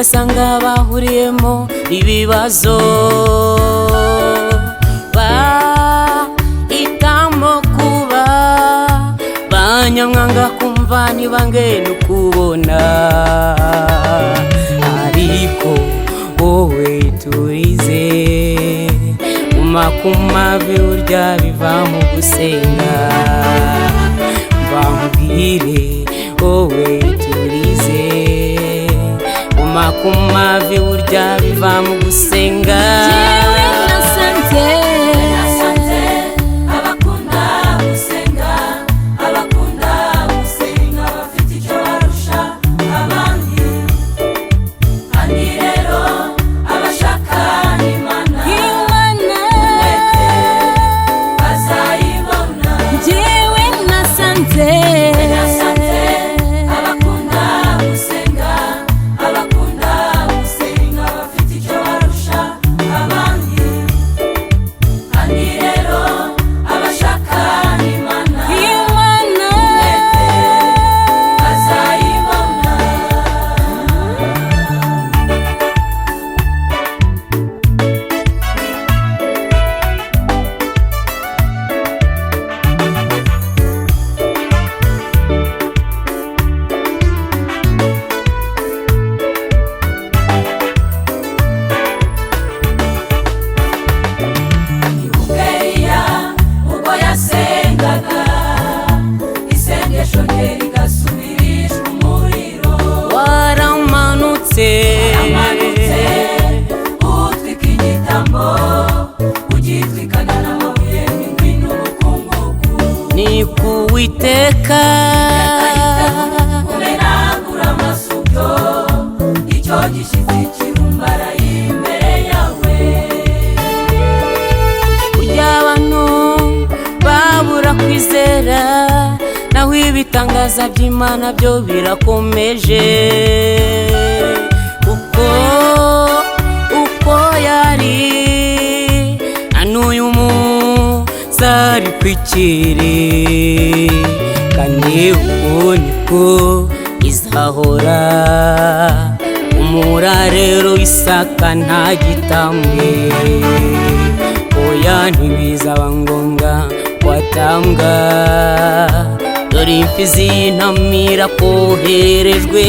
ugasanga bahuriyemo ibibazo, bahitamo kuba banyamwanga kumva ntibange n'ukubona. Ariko wowe turize, kumavi urya biva mu gusenga. Mbambwire wowe turize, kumavi urya biva mu gusenga. Utwika igitambo, ugitwikana n'amabuye n'ingwino n'umukungugu. Ni kuwiteka umenagura amasubyo, icyo gishyitsi kirumbara imbere yawe. Burya abantu babura kwizera, naho ibitangaza by'Imana byo birakomeje. Uko yari n'uyu munsi ari kwikiri, kandi uko niko izahora. Umura rero Isaka ntagitambwe, oya ntibizaba ngombwa watambwa. Dore imfizi y'intamira koherejwe.